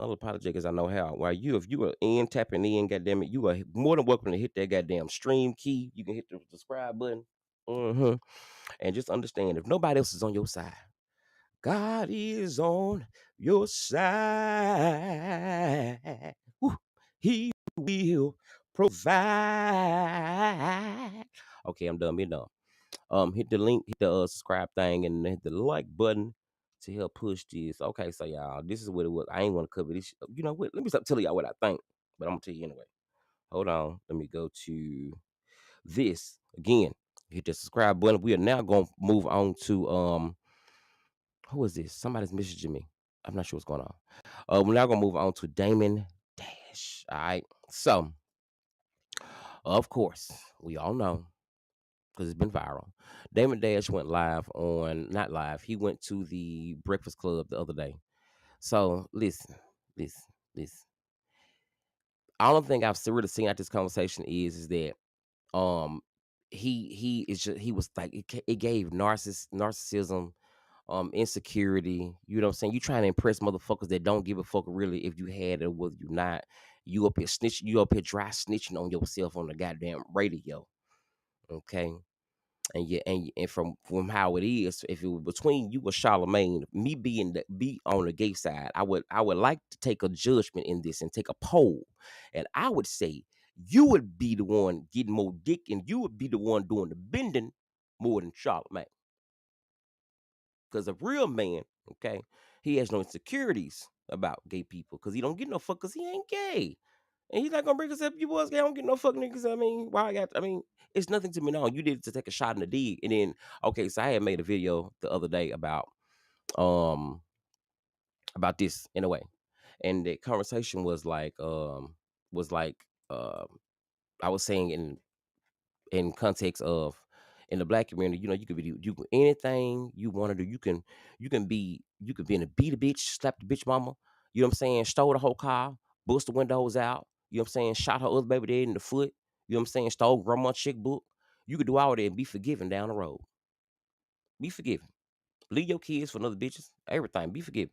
unapologetic as I know how. While if you are tapping in, goddamn it, you are more than welcome to hit that goddamn stream key. You can hit the subscribe button. hmm And just understand, if nobody else is on your side, God is on your side. Woo. He will provide. Okay, I'm done. Being done. Hit the link, hit the subscribe thing, and hit the like button to help push this. Okay, so y'all, this is what it was. I ain't want to cover this. You know what? Let me stop telling y'all what I think, but I'm gonna tell you anyway. Hold on. Let me go to this again. Hit the subscribe button. We are now gonna move on to who is this? Somebody's messaging me. I'm not sure what's going on. We're now gonna move on to Damon Dash. All right. So, of course, we all know because it's been viral. Damon Dash went live on, not live. He went to the Breakfast Club the other day. So listen, listen. I don't think I've really seen out this conversation is that um he is just he was like it gave narcissism, insecurity. You know what I'm saying? You trying to impress motherfuckers that don't give a fuck really if you had it or whether you not. You up here snitching, you up here dry snitching on yourself on the goddamn radio. Okay. And yeah, and from how it is, if it was between you or Charlemagne, me be on the gay side, I would like to take a judgment in this and take a poll, and I would say you would be the one getting more dick, and you would be the one doing the bending more than Charlemagne, because a real man, okay, he has no insecurities about gay people, because he don't get no fuck, because he ain't gay. And he's not gonna bring us up. You boys, I don't get no fucking niggas. I mean, why I got? I mean, it's nothing to me. No, you did it to take a shot in the dig, and then okay. So I had made a video the other day um about this in a way, and the conversation was like um I was saying in context of in the black community, you know, you can anything you want to do. You can be in a beat a bitch, slap the bitch mama. You know what I'm saying? Stole the whole car, bust the windows out. You know what I'm saying? Shot her other baby dead in the foot. You know what I'm saying? Stole grandma chick book. You could do all that and be forgiven down the road. Be forgiven. Leave your kids for another bitches. Everything. Be forgiven.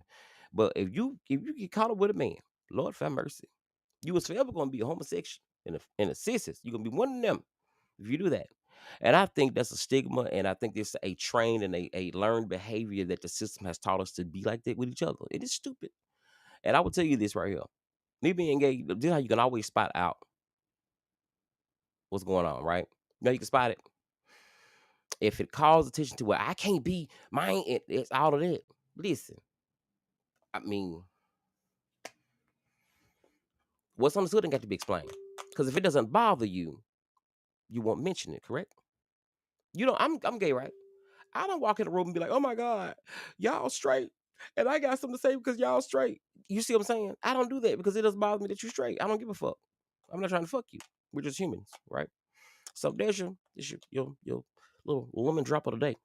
But if you get caught up with a man, Lord have mercy, you was forever gonna be a homosexual and a cissus. You're gonna be one of them if you do that. And I think that's a stigma, and I think it's a trained and a learned behavior that the system has taught us to be like that with each other. It is stupid. And I will tell you this right here. Me being gay, this is how you can always spot out what's going on, right? You know, you can spot it. If it calls attention to where I can't be mine, it's all of that. Listen, I mean, what's understood ain't got to be explained. Because if it doesn't bother you, you won't mention it, correct? You know, I'm gay, right? I don't walk in the room and be like, oh my God, y'all straight. And I got something to say because y'all straight. You see what I'm saying? I don't do that because it doesn't bother me that you're straight. I don't give a fuck. I'm not trying to fuck you. We're just humans, right? So there's your little woman drop of the day.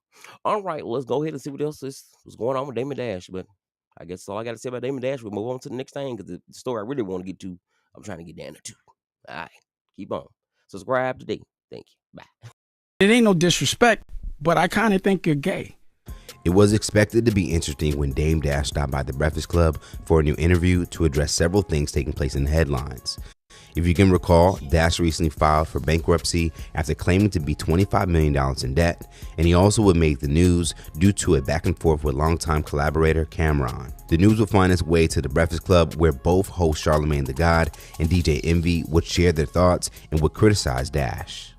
All right, let's go ahead and see what's going on with Damon Dash. But I guess all I got to say about Damon Dash, we'll move on to the next thing because the story I really want to get to, I'm trying to get down to. All right, keep on. Subscribe today. Thank you. Bye. It ain't no disrespect, but I kind of think you're gay. It was expected to be interesting when Dame Dash stopped by the Breakfast Club for a new interview to address several things taking place in the headlines. If you can recall, Dash recently filed for bankruptcy after claiming to be $25 million in debt, and he also would make the news due to a back and forth with longtime collaborator Cameron. The news would find its way to the Breakfast Club, where both host Charlemagne the God and DJ Envy would share their thoughts and would criticize Dash.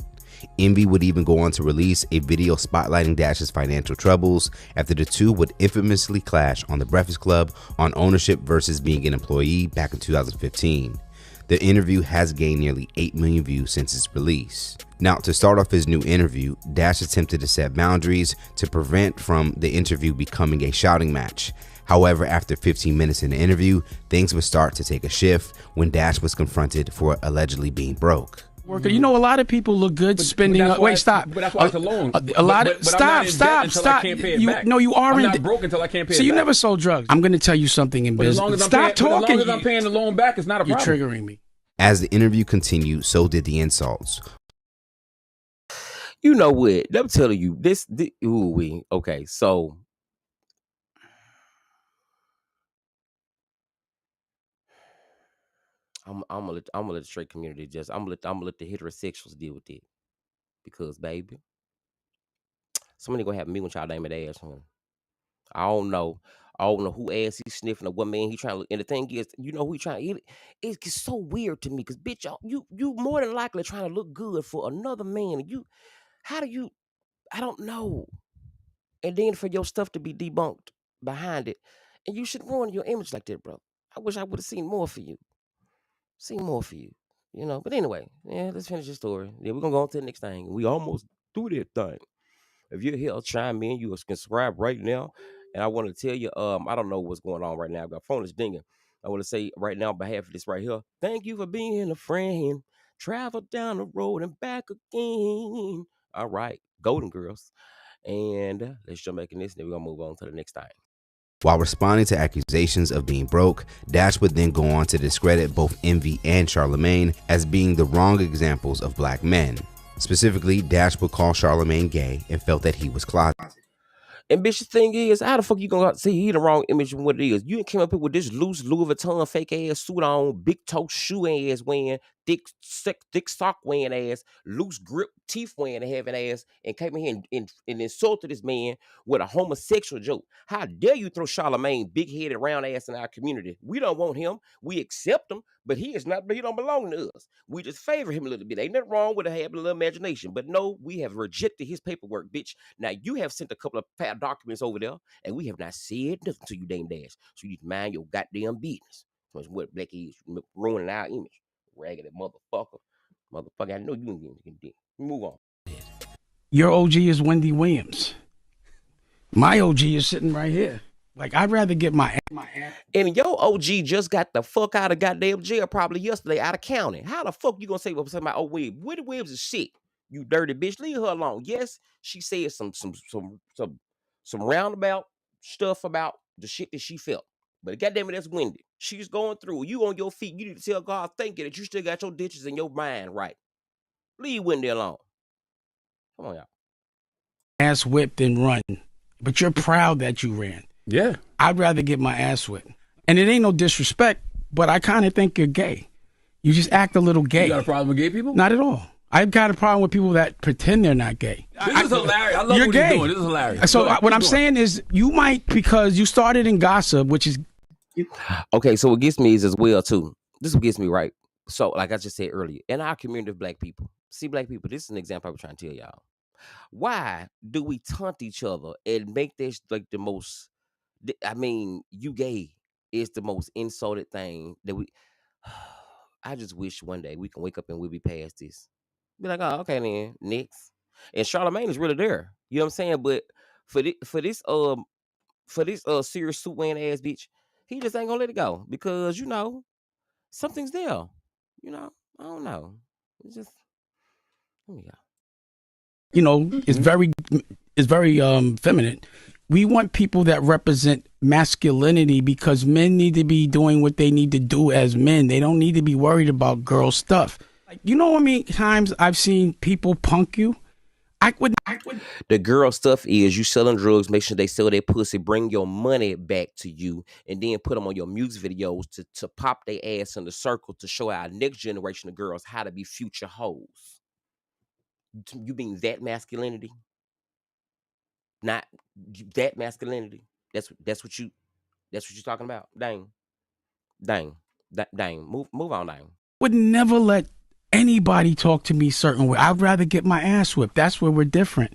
Envy would even go on to release a video spotlighting Dash's financial troubles after the two would infamously clash on the Breakfast Club on ownership versus being an employee back in 2015. The interview has gained nearly 8 million views since its release. Now, to start off his new interview, Dash attempted to set boundaries to prevent from the interview becoming a shouting match. However, after 15 minutes in the interview, things would start to take a shift when Dash was confronted for allegedly being broke. Worker, you know, a lot of people look good spending. Wait, stop. But that's why it's a loan. A lot of stop. I can't pay it back. No, you are I'm in. not broke until I can't pay it So you back. never sold drugs. I'm going to tell you something in business. Stop talking. As long as I'm paying the loan back, it's not a problem. You're triggering me. As the interview continued, so did the insults. You know what? I'm telling you, okay, so I'm gonna let the straight community just I'm gonna let the heterosexuals deal with it because baby, somebody gonna have me when y'all name it ass, huh? I don't know. I don't know who ass he sniffing or what man he trying to. And the thing is, you know who he trying to eat. It's so weird to me because bitch, you more than likely trying to look good for another man. And how do you? I don't know. And then for your stuff to be debunked behind it, and you should ruin your image like that, bro. I wish I would have seen more for you. Seen more for you. You know. But anyway, yeah, let's finish the story. Yeah, we're gonna go on to the next thing. We almost through that thing. If you're here, chime in. You can subscribe right now. And I want to tell you, I don't know what's going on right now. My phone is dinging. I want to say right now, on behalf of this right here, thank you for being a friend. Travel down the road and back again. All right, Golden Girls. And let's jump back in this, and then we're gonna move on to the next thing. While responding to accusations of being broke, Dash would then go on to discredit both Envy and Charlemagne as being the wrong examples of black men. Specifically, Dash would call Charlemagne gay and felt that he was closeted. And bitch, the thing is, how the fuck you gonna see he the wrong image of what it is? You came up here with this loose Louis Vuitton fake ass suit on, big toe shoe ass wearing, thick sock wearing ass, loose grip teeth wearing having ass, and came in here and insulted this man with a homosexual joke. How dare you throw Charlemagne big headed round ass in our community? We don't want him. We accept him, but he is not. He don't belong to us. We just favor him a little bit. Ain't nothing wrong with having a little imagination, but no, we have rejected his paperwork, bitch. Now you have sent a couple of documents over there, and we have not said nothing to you, Dame Dash. So you need to mind your goddamn business. That's what Black is ruining our image. Raggedy motherfucker. I know you can do. Move on. Your OG is Wendy Williams. My OG is sitting right here. Like, I'd rather get my ass. And your OG just got the fuck out of goddamn jail probably yesterday out of county. How the fuck you gonna say something about Williams? Wendy Williams is sick. You dirty bitch. Leave her alone. Yes, she said some roundabout stuff about the shit that she felt. But goddamn it, that's Wendy. She's going through. You on your feet. You need to tell God thank you that you still got your ditches in your mind right. Leave Wendy alone. Come on, y'all. Ass whipped and run. But you're proud that you ran. Yeah. I'd rather get my ass whipped. And it ain't no disrespect, but I kind of think you're gay. You just act a little gay. You got a problem with gay people? Not at all. I've got a problem with people that pretend they're not gay. This is hilarious. I love what you're doing. This is hilarious. So what I'm saying is you might, because you started in gossip, which is... Okay, so what gets me is as well, too. This is what gets me right. So, like I just said earlier, in our community of black people, see, black people, this is an example I was trying to tell y'all. Why do we taunt each other and make this like the most... I mean, you gay is the most insulted thing that we... I just wish one day we can wake up and we'll be past this. Be like, oh, okay then, next. And Charlemagne is really there. You know what I'm saying? But for this serious suit wearing ass bitch, he just ain't gonna let it go because something's there. I don't know. It's just it's very feminine. We want people that represent masculinity because men need to be doing what they need to do as men. They don't need to be worried about girl stuff. Like, you know how many times I've seen people punk you? The girl stuff is you selling drugs, make sure they sell their pussy, bring your money back to you, and then put them on your music videos to pop their ass in the circle to show our next generation of girls how to be future hoes. You mean that masculinity? Not that masculinity. That's what you're talking about. Dang. Move on, dang. Would never let anybody talk to me certain way. I'd rather get my ass whipped. That's where we're different.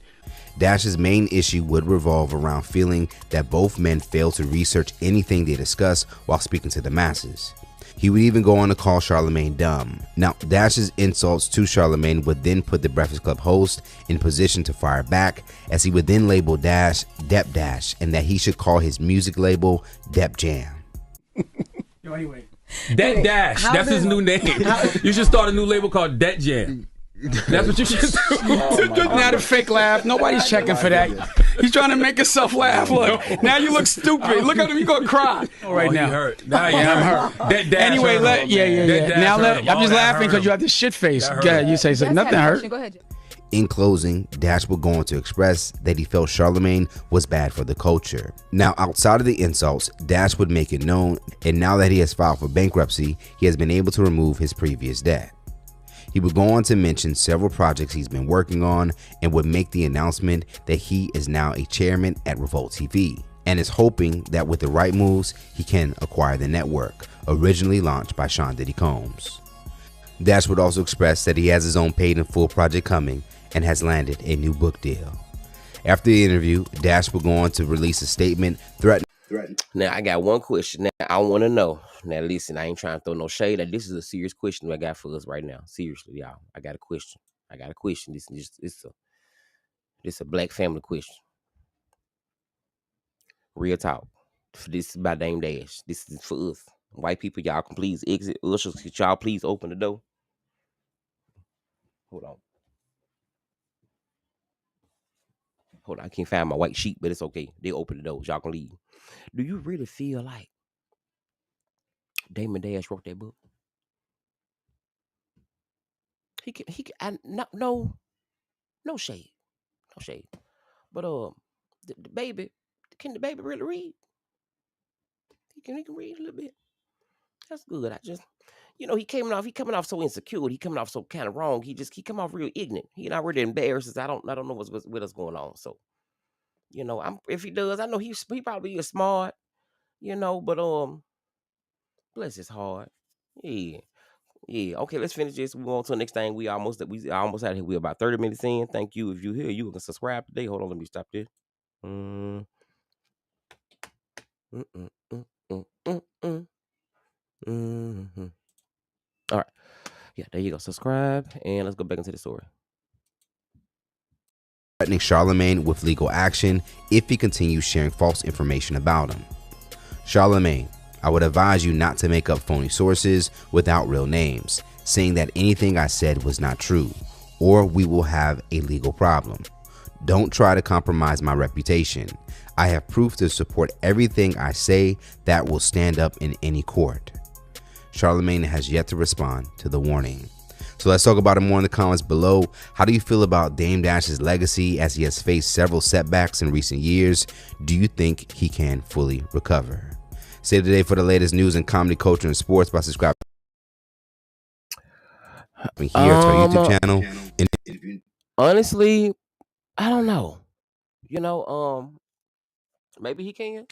Dash's main issue would revolve around feeling that both men failed to research anything they discuss while speaking to the masses. He would even go on to call Charlemagne dumb. Now, Dash's insults to Charlemagne would then put the Breakfast Club host in position to fire back, as he would then label Dash Dep Dash, and that he should call his music label Dep Jam. Anyway. Det Dash. That's his new name. You should start a new label called Det Jam. That's what you should do. Not a fake laugh. Nobody's checking for that. He's trying to make himself laugh. Look, now you look stupid. Look at him. You're going to cry right now. Hurt. Now I'm hurt. Anyway, I'm just laughing because you have this shit face. Go ahead, you say something. Nothing hurt. Go ahead. In closing, Dash would go on to express that he felt Charlemagne was bad for the culture. Now, outside of the insults, Dash would make it known, and now that he has filed for bankruptcy, he has been able to remove his previous debt. He would go on to mention several projects he's been working on and would make the announcement that he is now a chairman at Revolt TV and is hoping that with the right moves, he can acquire the network, originally launched by Sean Diddy Combs. Dash would also express that he has his own paid in full project coming and has landed a new book deal. After the interview, Dash will go on to release a statement threatening. Now, I got one question. Now, I want to know. Now, listen, I ain't trying to throw no shade. This is a serious question I got for us right now. Seriously, y'all. I got a question. This a black family question. Real talk. This is by Dame Dash. This is for us. White people, y'all can please exit. Ushers, could y'all please open the door? Hold on. I can't find my white sheet, but it's okay. They open the doors. Y'all can leave. Do you really feel like Damon Dash wrote that book? He can. No shade, no shade. But the baby, can the baby really read? He can read a little bit. That's good. He coming off so insecure. He coming off so kind of wrong. He come off real ignorant. He not really embarrassed. I don't know what's going on. So if he does, I know he probably is smart. But bless his heart. Yeah. Yeah, okay, let's finish this. We go on to the next thing. We almost out here. We're about 30 minutes in. Thank you. If you're here, you can subscribe today. Hold on, let me stop this. Mm. Mm, mm, mm, mm, mm, mm. Mm-hmm. All right. Yeah, there you go. Subscribe, and let's go back into the story. Threatening Charlemagne with legal action if he continues sharing false information about him. Charlemagne, I would advise you not to make up phony sources without real names, saying that anything I said was not true, or we will have a legal problem. Don't try to compromise my reputation. I have proof to support everything I say that will stand up in any court. Charlemagne has yet to respond to the warning. So let's talk about it more in the comments below. How do you feel about Dame Dash's legacy as he has faced several setbacks in recent years? Do you think he can fully recover? Save the day for the latest news in comedy, culture, and sports by subscribing here to our YouTube channel. Honestly, I don't know. Maybe he can.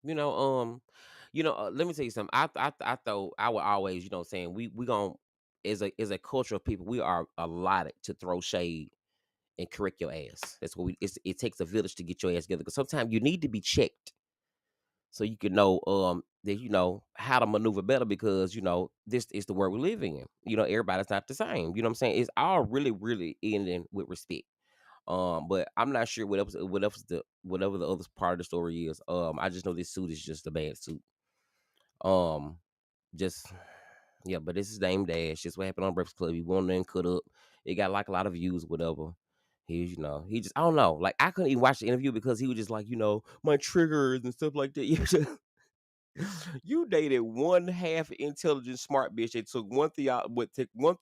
Let me tell you something. I thought I would always, saying we gonna as a culture of people, we are allotted to throw shade and correct your ass. That's what it takes a village to get your ass together. Because sometimes you need to be checked so you can know that how to maneuver better, because this is the world we live in. Everybody's not the same. You know what I'm saying? It's all really, really ending with respect. But I'm not sure whatever the other part of the story is. I just know this suit is just a bad suit. Just yeah, but this is Dame Dash. Just what happened on Breakfast Club. He won and cut up. It got like a lot of views, whatever. He just I don't know. Like I couldn't even watch the interview because he was just like, my triggers and stuff like that. You dated one half intelligent smart bitch that took one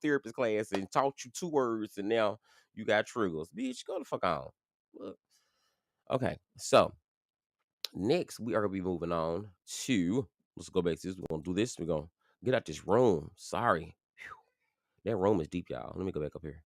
therapist class and taught you 2 words, and now you got triggers. Bitch, go the fuck on. Look. Okay, so next we are gonna be moving on to, let's go back to this. We're gonna do this. We're gonna get out this room. Sorry. Whew. That room is deep, y'all. Let me go back up here.